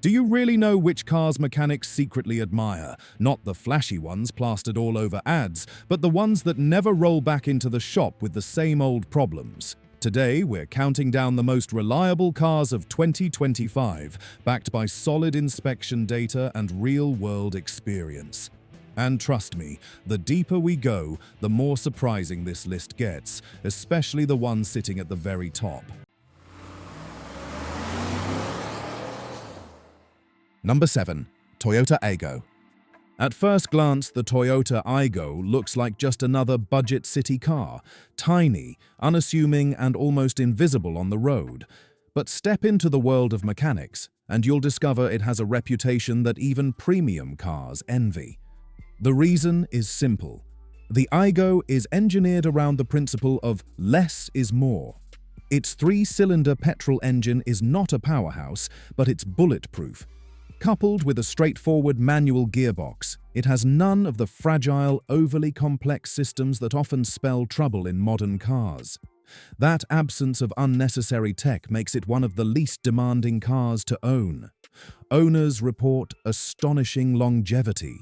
Do you really know which cars mechanics secretly admire? Not the flashy ones plastered all over ads, but the ones that never roll back into the shop with the same old problems. Today, we're counting down the most reliable cars of 2025, backed by solid inspection data and real-world experience. And trust me, the deeper we go, the more surprising this list gets, especially the ones sitting at the very top. Number 7. Toyota Aygo. At first glance, the Toyota Aygo looks like just another budget city car, tiny, unassuming, and almost invisible on the road. But step into the world of mechanics, and you'll discover it has a reputation that even premium cars envy. The reason is simple. The Aygo is engineered around the principle of less is more. Its 3-cylinder petrol engine is not a powerhouse, but it's bulletproof. Coupled with a straightforward manual gearbox, it has none of the fragile, overly complex systems that often spell trouble in modern cars. That absence of unnecessary tech makes it one of the least demanding cars to own. Owners report astonishing longevity.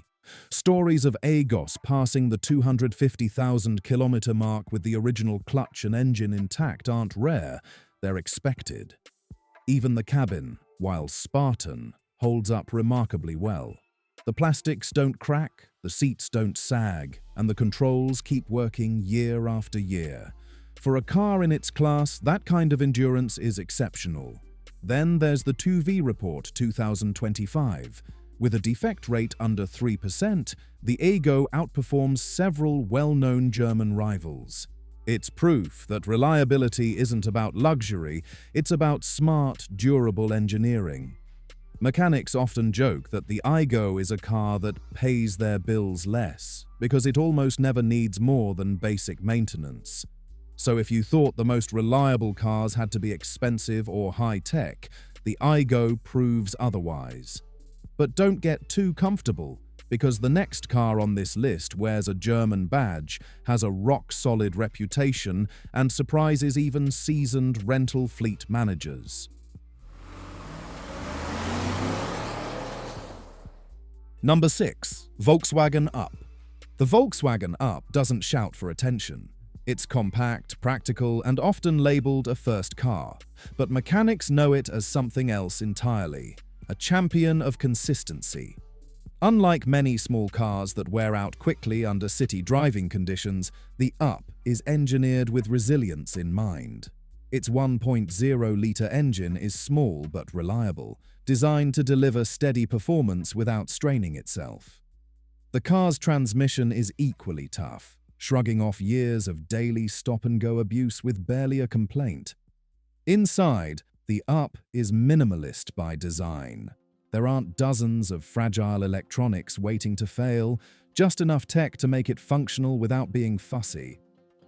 Stories of Aygos passing the 250,000-kilometer mark with the original clutch and engine intact aren't rare, they're expected. Even the cabin, while Spartan, holds up remarkably well. The plastics don't crack, the seats don't sag, and the controls keep working year after year. For a car in its class, that kind of endurance is exceptional. Then there's the 2V Report 2025. With a defect rate under 3%, the Aygo outperforms several well-known German rivals. It's proof that reliability isn't about luxury, it's about smart, durable engineering. Mechanics often joke that the Aygo is a car that pays their bills less, because it almost never needs more than basic maintenance. So if you thought the most reliable cars had to be expensive or high-tech, the Aygo proves otherwise. But don't get too comfortable, because the next car on this list wears a German badge, has a rock-solid reputation, and surprises even seasoned rental fleet managers. Number 6. Volkswagen Up. The Volkswagen Up doesn't shout for attention. It's compact, practical, and often labeled a first car. But mechanics know it as something else entirely, a champion of consistency. Unlike many small cars that wear out quickly under city driving conditions, the Up is engineered with resilience in mind. Its 1.0-liter engine is small but reliable, designed to deliver steady performance without straining itself. The car's transmission is equally tough, shrugging off years of daily stop-and-go abuse with barely a complaint. Inside, the Up is minimalist by design. There aren't dozens of fragile electronics waiting to fail, just enough tech to make it functional without being fussy.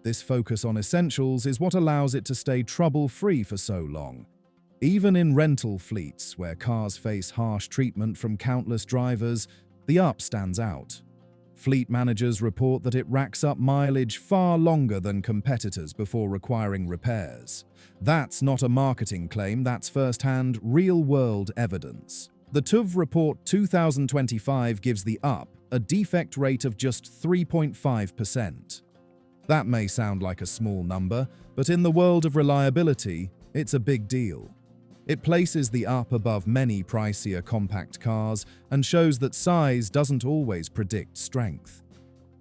This focus on essentials is what allows it to stay trouble-free for so long. Even in rental fleets, where cars face harsh treatment from countless drivers, the Up stands out. Fleet managers report that it racks up mileage far longer than competitors before requiring repairs. That's not a marketing claim, that's first-hand, real-world evidence. The TÜV Report 2025 gives the Up a defect rate of just 3.5%. That may sound like a small number, but in the world of reliability, it's a big deal. It places the Up above many pricier compact cars and shows that size doesn't always predict strength.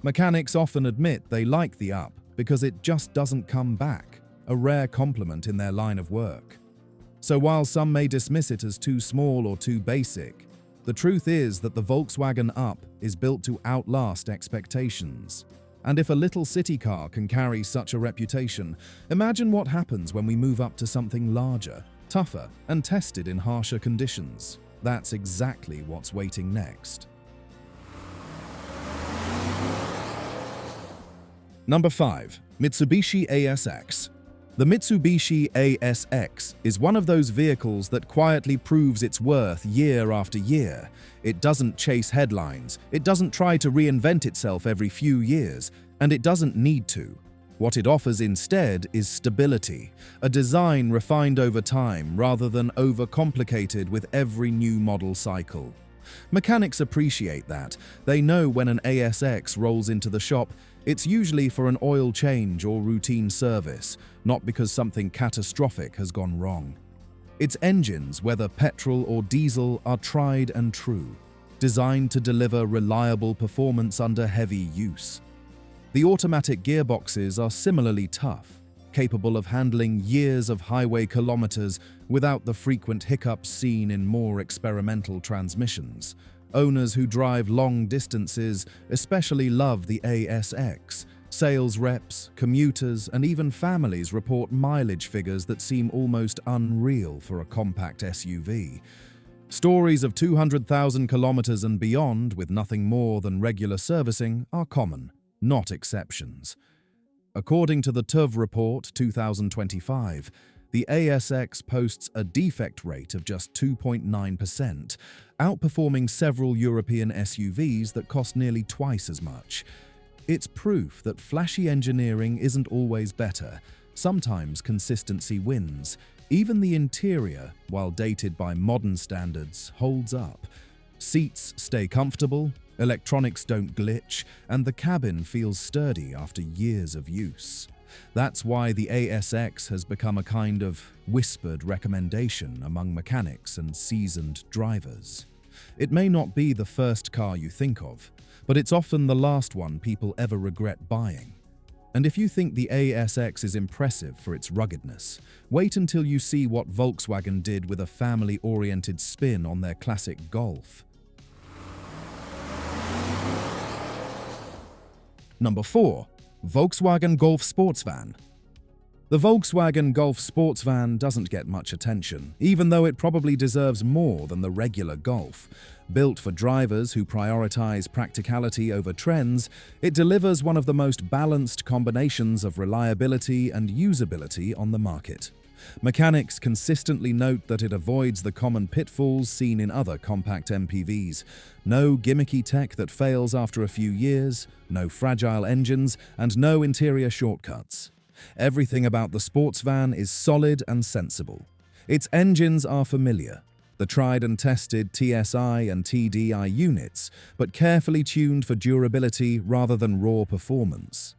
Mechanics often admit they like the Up because it just doesn't come back, a rare compliment in their line of work. So while some may dismiss it as too small or too basic, the truth is that the Volkswagen Up is built to outlast expectations. And if a little city car can carry such a reputation, imagine what happens when we move up to something larger, tougher, and tested in harsher conditions. That's exactly what's waiting next. Number 5. Mitsubishi ASX. The Mitsubishi ASX is one of those vehicles that quietly proves its worth year after year. It doesn't chase headlines, it doesn't try to reinvent itself every few years, and it doesn't need to. What it offers instead is stability, a design refined over time rather than overcomplicated with every new model cycle. Mechanics appreciate that. They know when an ASX rolls into the shop, it's usually for an oil change or routine service, not because something catastrophic has gone wrong. Its engines, whether petrol or diesel, are tried and true, designed to deliver reliable performance under heavy use. The automatic gearboxes are similarly tough, capable of handling years of highway kilometers without the frequent hiccups seen in more experimental transmissions. Owners who drive long distances especially love the ASX. Sales reps, commuters, and even families report mileage figures that seem almost unreal for a compact SUV. Stories of 200,000 kilometers and beyond with nothing more than regular servicing are common, not exceptions. According to the TÜV report 2025, the ASX posts a defect rate of just 2.9%, outperforming several European SUVs that cost nearly twice as much. It's proof that flashy engineering isn't always better. Sometimes consistency wins. Even the interior, while dated by modern standards, holds up. Seats stay comfortable, electronics don't glitch, and the cabin feels sturdy after years of use. That's why the ASX has become a kind of whispered recommendation among mechanics and seasoned drivers. It may not be the first car you think of, but it's often the last one people ever regret buying. And if you think the ASX is impressive for its ruggedness, wait until you see what Volkswagen did with a family-oriented spin on their classic Golf. Number 4. Volkswagen Golf Sports Van. The Volkswagen Golf Sports Van doesn't get much attention, even though it probably deserves more than the regular Golf. Built for drivers who prioritize practicality over trends, it delivers one of the most balanced combinations of reliability and usability on the market. Mechanics consistently note that it avoids the common pitfalls seen in other compact MPVs. No gimmicky tech that fails after a few years, no fragile engines, and no interior shortcuts. Everything about the sports van is solid and sensible. Its engines are familiar, the tried and tested TSI and TDI units, but carefully tuned for durability rather than raw performance.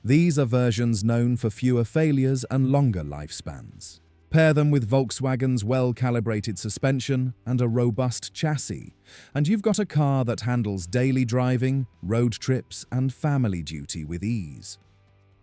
These are versions known for fewer failures and longer lifespans. Pair them with Volkswagen's well-calibrated suspension and a robust chassis, and you've got a car that handles daily driving, road trips, and family duty with ease.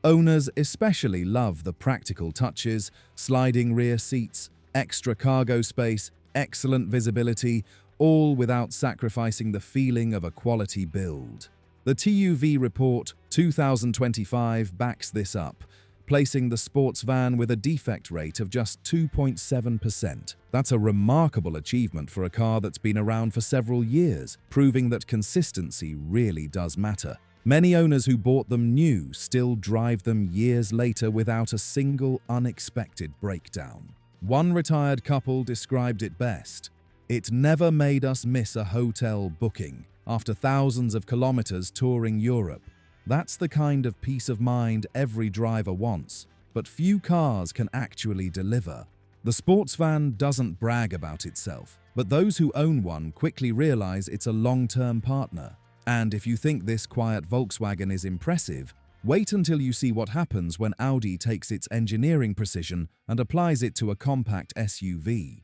Owners especially love the practical touches: sliding rear seats, extra cargo space, excellent visibility, all without sacrificing the feeling of a quality build. The TÜV report 2025 backs this up, placing the sports van with a defect rate of just 2.7%. That's a remarkable achievement for a car that's been around for several years, proving that consistency really does matter. Many owners who bought them new still drive them years later without a single unexpected breakdown. One retired couple described it best: "It never made us miss a hotel booking after thousands of kilometers touring Europe." That's the kind of peace of mind every driver wants, but few cars can actually deliver. The sports van doesn't brag about itself, but those who own one quickly realize it's a long-term partner. And if you think this quiet Volkswagen is impressive, wait until you see what happens when Audi takes its engineering precision and applies it to a compact SUV.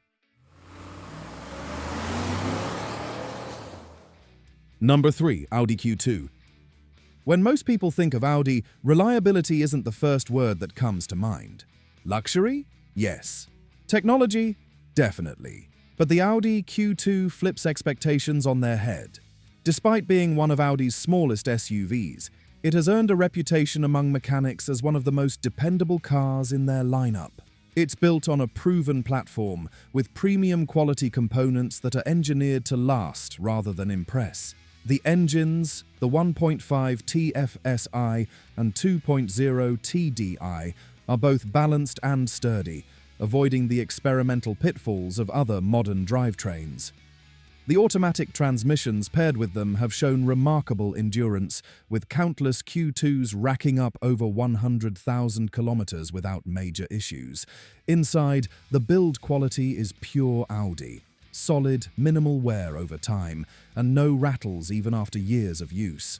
Number 3. Audi Q2. When most people think of Audi, reliability isn't the first word that comes to mind. Luxury? Yes. Technology? Definitely. But the Audi Q2 flips expectations on their head. Despite being one of Audi's smallest SUVs, it has earned a reputation among mechanics as one of the most dependable cars in their lineup. It's built on a proven platform with premium quality components that are engineered to last rather than impress. The engines, the 1.5 TFSI and 2.0 TDI, are both balanced and sturdy, avoiding the experimental pitfalls of other modern drivetrains. The automatic transmissions paired with them have shown remarkable endurance, with countless Q2s racking up over 100,000 kilometers without major issues. Inside, the build quality is pure Audi. Solid, minimal wear over time, and no rattles even after years of use.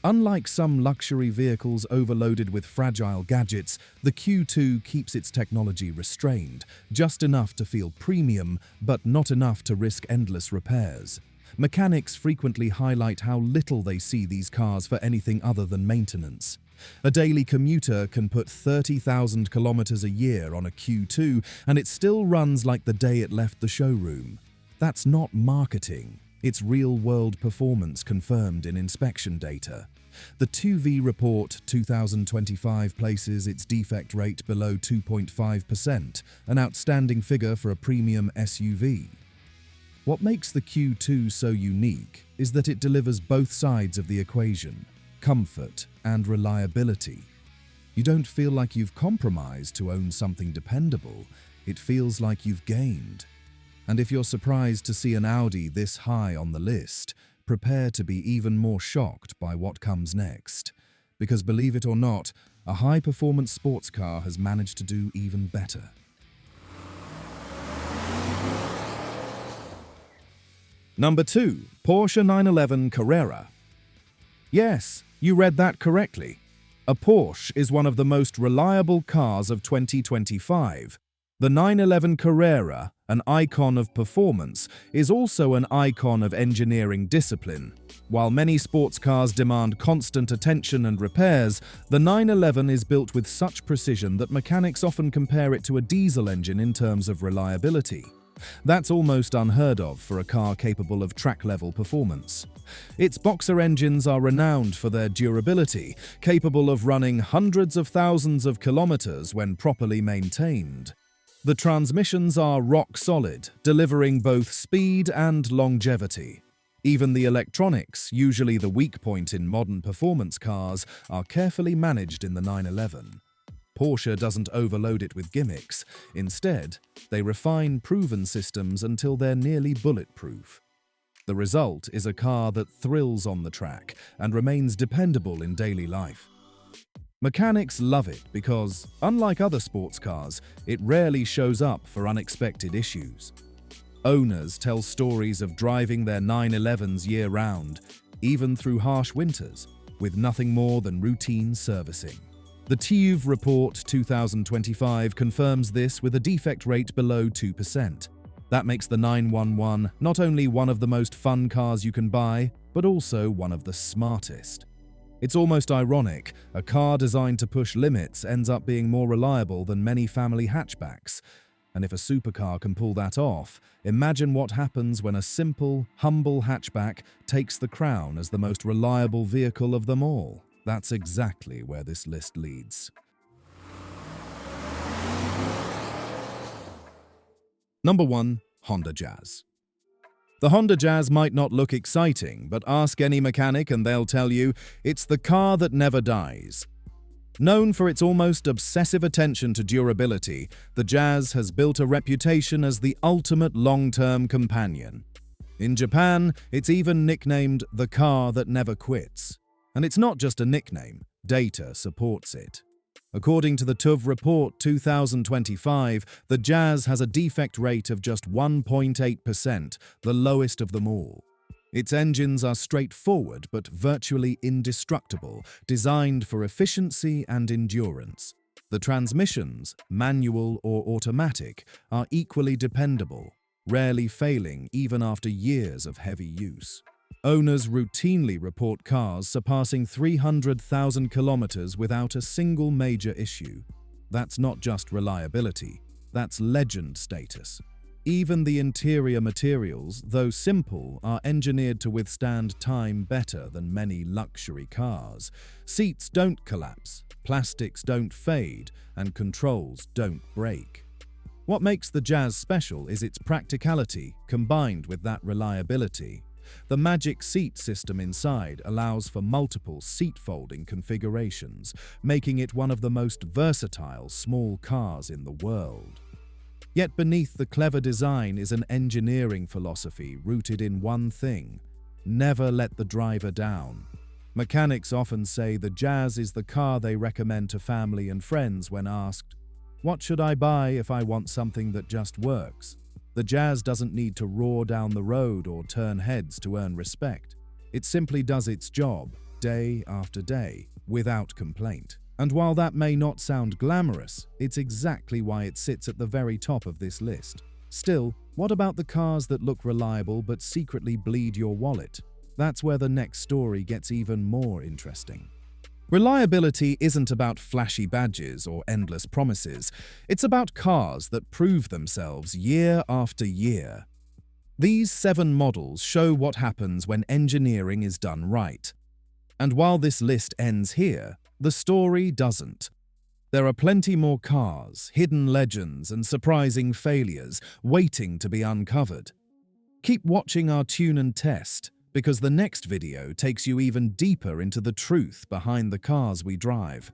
Unlike some luxury vehicles overloaded with fragile gadgets, the Q2 keeps its technology restrained, just enough to feel premium, but not enough to risk endless repairs. Mechanics frequently highlight how little they see these cars for anything other than maintenance. A daily commuter can put 30,000 kilometers a year on a Q2 and it still runs like the day it left the showroom. That's not marketing. It's real-world performance confirmed in inspection data. The 2V Report 2025 places its defect rate below 2.5%, an outstanding figure for a premium SUV. What makes the Q2 so unique is that it delivers both sides of the equation, comfort and reliability. You don't feel like you've compromised to own something dependable, it feels like you've gained. And if you're surprised to see an Audi this high on the list, prepare to be even more shocked by what comes next. Because believe it or not, a high-performance sports car has managed to do even better. Number 2. Porsche 911 Carrera. Yes, you read that correctly. A Porsche is one of the most reliable cars of 2025. The 911 Carrera, an icon of performance, is also an icon of engineering discipline. While many sports cars demand constant attention and repairs, the 911 is built with such precision that mechanics often compare it to a diesel engine in terms of reliability. That's almost unheard of for a car capable of track-level performance. Its boxer engines are renowned for their durability, capable of running hundreds of thousands of kilometers when properly maintained. The transmissions are rock solid, delivering both speed and longevity. Even the electronics, usually the weak point in modern performance cars, are carefully managed in the 911. Porsche doesn't overload it with gimmicks. Instead, they refine proven systems until they're nearly bulletproof. The result is a car that thrills on the track and remains dependable in daily life. Mechanics love it because, unlike other sports cars, it rarely shows up for unexpected issues. Owners tell stories of driving their 911s year-round, even through harsh winters, with nothing more than routine servicing. The TÜV Report 2025 confirms this with a defect rate below 2%. That makes the 911 not only one of the most fun cars you can buy, but also one of the smartest. It's almost ironic, a car designed to push limits ends up being more reliable than many family hatchbacks. And if a supercar can pull that off, imagine what happens when a simple, humble hatchback takes the crown as the most reliable vehicle of them all. That's exactly where this list leads. Number 1. Honda Jazz. The Honda Jazz might not look exciting, but ask any mechanic and they'll tell you it's the car that never dies. Known for its almost obsessive attention to durability, the Jazz has built a reputation as the ultimate long-term companion. In Japan, it's even nicknamed the car that never quits. And it's not just a nickname, data supports it. According to the TÜV Report 2025, the Jazz has a defect rate of just 1.8%, the lowest of them all. Its engines are straightforward but virtually indestructible, designed for efficiency and endurance. The transmissions, manual or automatic, are equally dependable, rarely failing even after years of heavy use. Owners routinely report cars surpassing 300,000 kilometers without a single major issue. That's not just reliability, that's legend status. Even the interior materials, though simple, are engineered to withstand time better than many luxury cars. Seats don't collapse, plastics don't fade, and controls don't break. What makes the Jazz special is its practicality combined with that reliability. The Magic Seat system inside allows for multiple seat-folding configurations, making it one of the most versatile small cars in the world. Yet beneath the clever design is an engineering philosophy rooted in one thing: never let the driver down. Mechanics often say the Jazz is the car they recommend to family and friends when asked, "What should I buy if I want something that just works?" The Jazz doesn't need to roar down the road or turn heads to earn respect. It simply does its job, day after day, without complaint. And while that may not sound glamorous, it's exactly why it sits at the very top of this list. Still, what about the cars that look reliable but secretly bleed your wallet? That's where the next story gets even more interesting. Reliability isn't about flashy badges or endless promises. It's about cars that prove themselves year after year. These 7 models show what happens when engineering is done right. And while this list ends here, the story doesn't. There are plenty more cars, hidden legends, and surprising failures waiting to be uncovered. Keep watching our Tune and Test, because the next video takes you even deeper into the truth behind the cars we drive.